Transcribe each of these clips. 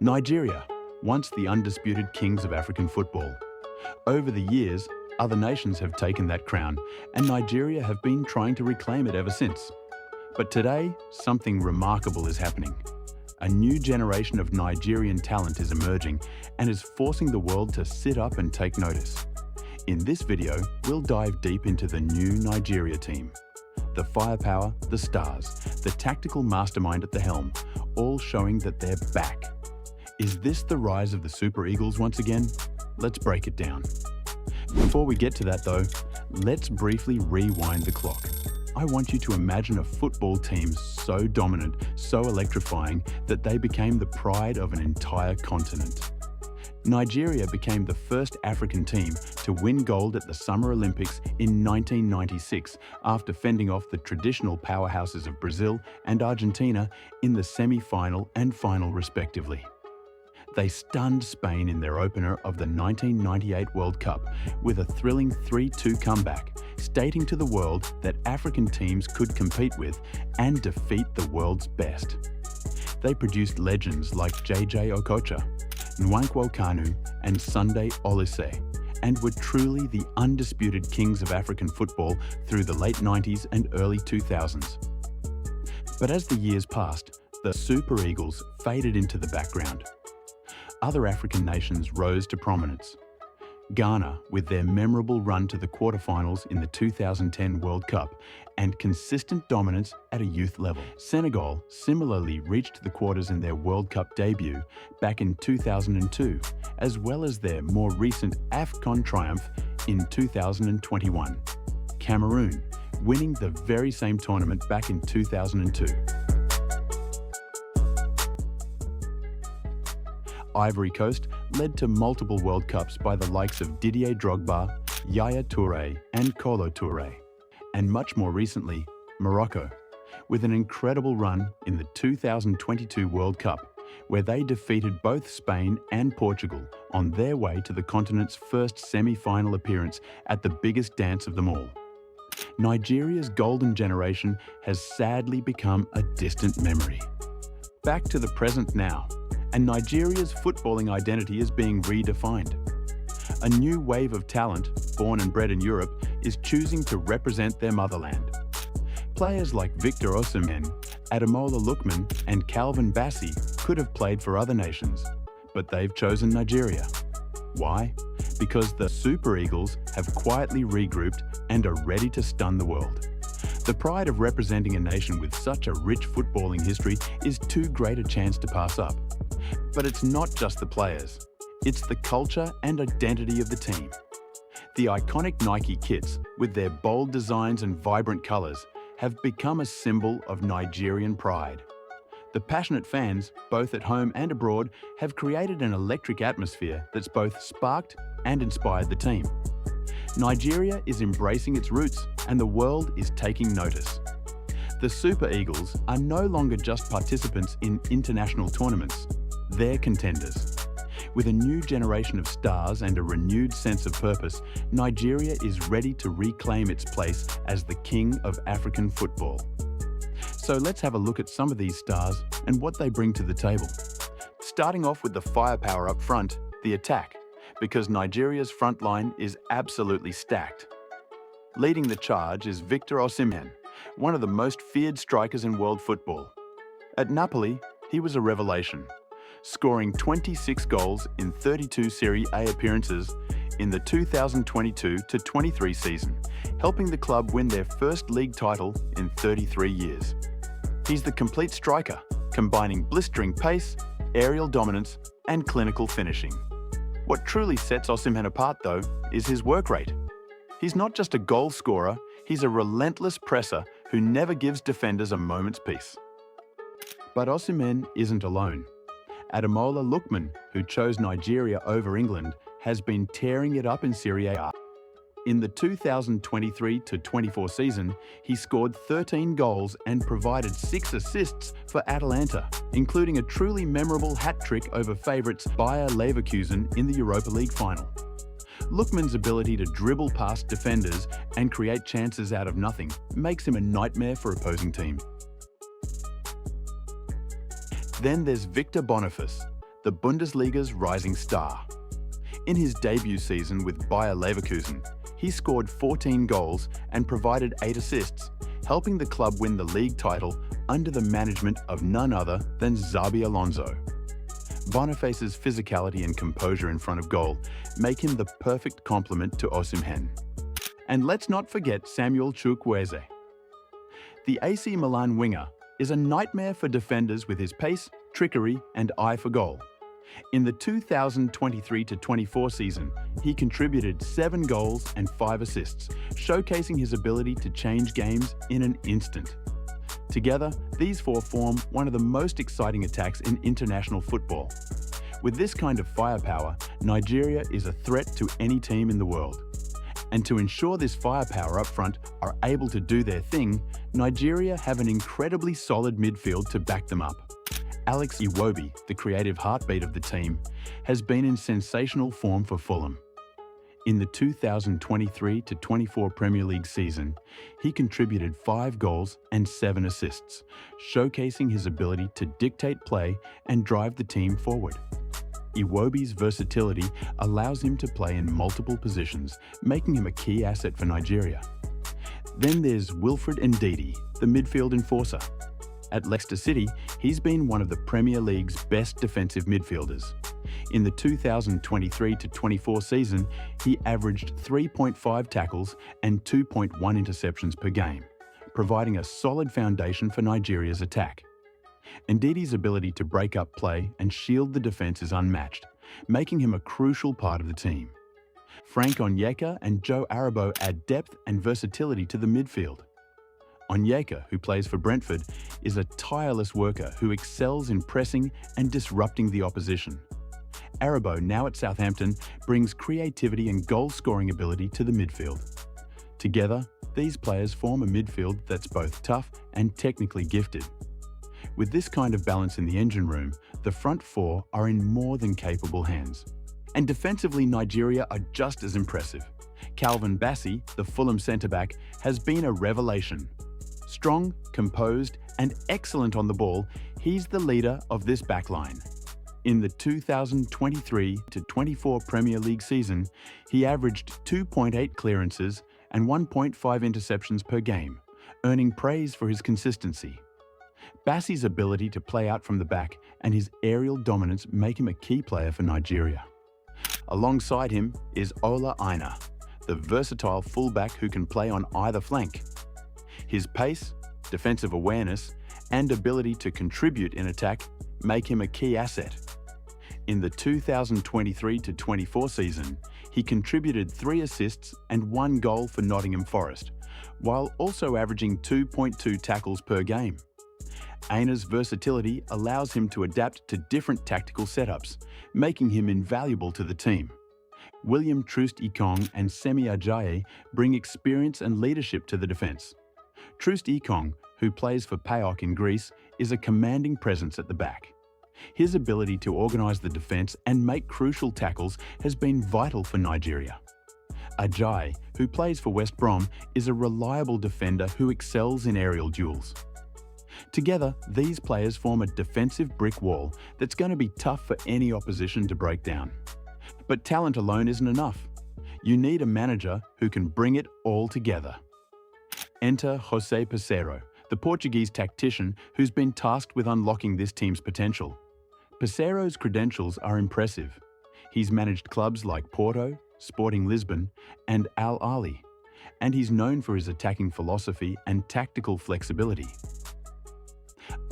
Nigeria, once the undisputed kings of African football. Over the years, other nations have taken that crown, and Nigeria have been trying to reclaim it ever since. But today, something remarkable is happening. A new generation of Nigerian talent is emerging and is forcing the world to sit up and take notice. In this video, we'll dive deep into the new Nigeria team. The firepower, the stars, the tactical mastermind at the helm, all showing that they're back. Is this the rise of the Super Eagles once again? Let's break it down. Before we get to that though, let's briefly rewind the clock. I want you to imagine a football team so dominant, so electrifying, that they became the pride of an entire continent. Nigeria became the first African team to win gold at the Summer Olympics in 1996 after fending off the traditional powerhouses of Brazil and Argentina in the semi-final and final respectively. They stunned Spain in their opener of the 1998 World Cup with a thrilling 3-2 comeback, stating to the world that African teams could compete with and defeat the world's best. They produced legends like J.J. Okocha, Nwankwo Kanu and Sunday Oliseh, and were truly the undisputed kings of African football through the late 90s and early 2000s. But as the years passed, the Super Eagles faded into the background. Other African nations rose to prominence. Ghana, with their memorable run to the quarterfinals in the 2010 World Cup and consistent dominance at a youth level. Senegal similarly reached the quarters in their World Cup debut back in 2002, as well as their more recent AFCON triumph in 2021. Cameroon, winning the very same tournament back in 2002. Ivory Coast led to multiple World Cups by the likes of Didier Drogba, Yaya Touré and Kolo Touré. And much more recently, Morocco, with an incredible run in the 2022 World Cup, where they defeated both Spain and Portugal on their way to the continent's first semi-final appearance at the biggest dance of them all. Nigeria's golden generation has sadly become a distant memory. Back to the present now, and Nigeria's footballing identity is being redefined. A new wave of talent, born and bred in Europe, is choosing to represent their motherland. Players like Victor Osimhen, Ademola Lookman, and Calvin Bassey could have played for other nations, but they've chosen Nigeria. Why? Because the Super Eagles have quietly regrouped and are ready to stun the world. The pride of representing a nation with such a rich footballing history is too great a chance to pass up. But it's not just the players, it's the culture and identity of the team. The iconic Nike kits, with their bold designs and vibrant colours, have become a symbol of Nigerian pride. The passionate fans, both at home and abroad, have created an electric atmosphere that's both sparked and inspired the team. Nigeria is embracing its roots and the world is taking notice. The Super Eagles are no longer just participants in international tournaments, they're contenders. With a new generation of stars and a renewed sense of purpose, Nigeria is ready to reclaim its place as the king of African football. So let's have a look at some of these stars and what they bring to the table. Starting off with the firepower up front, the attack, because Nigeria's front line is absolutely stacked. Leading the charge is Victor Osimhen, one of the most feared strikers in world football. At Napoli, he was a revelation, scoring 26 goals in 32 Serie A appearances in the 2022-23 season, helping the club win their first league title in 33 years. He's the complete striker, combining blistering pace, aerial dominance, and clinical finishing. What truly sets Osimhen apart, though, is his work rate. He's not just a goal scorer, he's a relentless presser who never gives defenders a moment's peace. But Osimhen isn't alone. Ademola Lookman, who chose Nigeria over England, has been tearing it up in Serie A. In the 2023-24 season, he scored 13 goals and provided 6 assists for Atalanta, including a truly memorable hat-trick over favourites Bayer Leverkusen in the Europa League final. Lookman's ability to dribble past defenders and create chances out of nothing makes him a nightmare for opposing teams. Then there's Victor Boniface, the Bundesliga's rising star. In his debut season with Bayer Leverkusen, he scored 14 goals and provided 8 assists, helping the club win the league title under the management of none other than Xabi Alonso. Boniface's physicality and composure in front of goal make him the perfect complement to Osimhen. And let's not forget Samuel Chukwueze. The AC Milan winger is a nightmare for defenders with his pace, trickery, and eye for goal. In the 2023-24 season, he contributed 7 goals and 5 assists, showcasing his ability to change games in an instant. Together, these 4 form one of the most exciting attacks in international football. With this kind of firepower, Nigeria is a threat to any team in the world. And to ensure this firepower up front are able to do their thing, Nigeria have an incredibly solid midfield to back them up. Alex Iwobi, the creative heartbeat of the team, has been in sensational form for Fulham. In the 2023-24 Premier League season, he contributed 5 goals and 7 assists, showcasing his ability to dictate play and drive the team forward. Iwobi's versatility allows him to play in multiple positions, making him a key asset for Nigeria. Then there's Wilfred Ndidi, the midfield enforcer. At Leicester City, he's been one of the Premier League's best defensive midfielders. In the 2023-24 season, he averaged 3.5 tackles and 2.1 interceptions per game, providing a solid foundation for Nigeria's attack. Ndidi's ability to break up play and shield the defence is unmatched, making him a crucial part of the team. Frank Onyeka and Joe Aribo add depth and versatility to the midfield. Onyeka, who plays for Brentford, is a tireless worker who excels in pressing and disrupting the opposition. Aribo, now at Southampton, brings creativity and goal-scoring ability to the midfield. Together, these players form a midfield that's both tough and technically gifted. With this kind of balance in the engine room, the front 4 are in more than capable hands. And defensively, Nigeria are just as impressive. Calvin Bassey, the Fulham centre-back, has been a revelation. Strong, composed, and excellent on the ball, he's the leader of this backline. In the 2023-24 Premier League season, he averaged 2.8 clearances and 1.5 interceptions per game, earning praise for his consistency. Bassey's ability to play out from the back and his aerial dominance make him a key player for Nigeria. Alongside him is Ola Aina, the versatile fullback who can play on either flank. His pace, defensive awareness, and ability to contribute in attack make him a key asset. In the 2023-24 season, he contributed 3 assists and 1 goal for Nottingham Forest, while also averaging 2.2 tackles per game. Aina's versatility allows him to adapt to different tactical setups, making him invaluable to the team. William Troost-Ekong and Semi Ajayi bring experience and leadership to the defence. Troost-Ekong, who plays for PAOK in Greece, is a commanding presence at the back. His ability to organise the defence and make crucial tackles has been vital for Nigeria. Ajayi, who plays for West Brom, is a reliable defender who excels in aerial duels. Together, these players form a defensive brick wall that's going to be tough for any opposition to break down. But talent alone isn't enough. You need a manager who can bring it all together. Enter José Peseiro, the Portuguese tactician who's been tasked with unlocking this team's potential. Peseiro's credentials are impressive. He's managed clubs like Porto, Sporting Lisbon, and Al Ahly, and he's known for his attacking philosophy and tactical flexibility.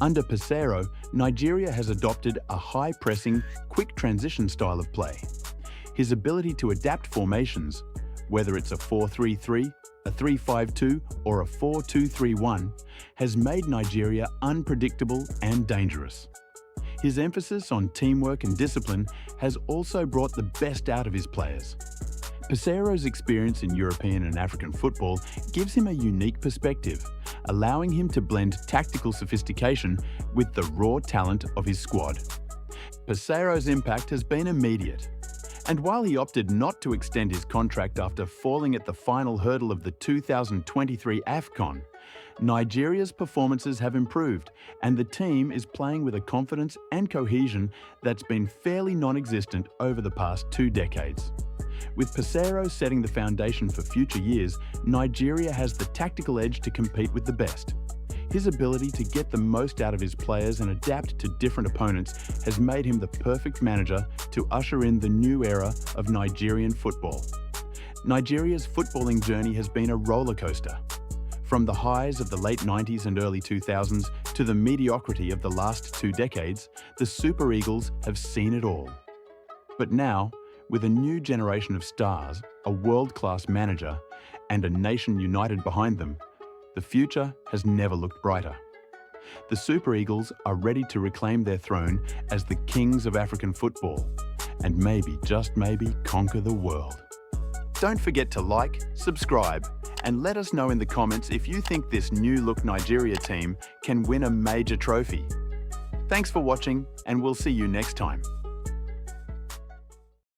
Under Peseiro, Nigeria has adopted a high-pressing, quick transition style of play. His ability to adapt formations, whether it's a 4-3-3, a 3-5-2, or a 4-2-3-1, has made Nigeria unpredictable and dangerous. His emphasis on teamwork and discipline has also brought the best out of his players. Peseiro's experience in European and African football gives him a unique perspective, allowing him to blend tactical sophistication with the raw talent of his squad. Peseiro's impact has been immediate, and while he opted not to extend his contract after falling at the final hurdle of the 2023 AFCON, Nigeria's performances have improved, and the team is playing with a confidence and cohesion that's been fairly non-existent over the past 2 decades. With Pesero setting the foundation for future years, Nigeria has the tactical edge to compete with the best. His ability to get the most out of his players and adapt to different opponents has made him the perfect manager to usher in the new era of Nigerian football. Nigeria's footballing journey has been a roller coaster. From the highs of the late 90s and early 2000s to the mediocrity of the last 2 decades, the Super Eagles have seen it all. But now, with a new generation of stars, a world-class manager, and a nation united behind them, the future has never looked brighter. The Super Eagles are ready to reclaim their throne as the kings of African football, and maybe, just maybe, conquer the world. Don't forget to like, subscribe, and let us know in the comments if you think this new-look Nigeria team can win a major trophy. Thanks for watching, and we'll see you next time.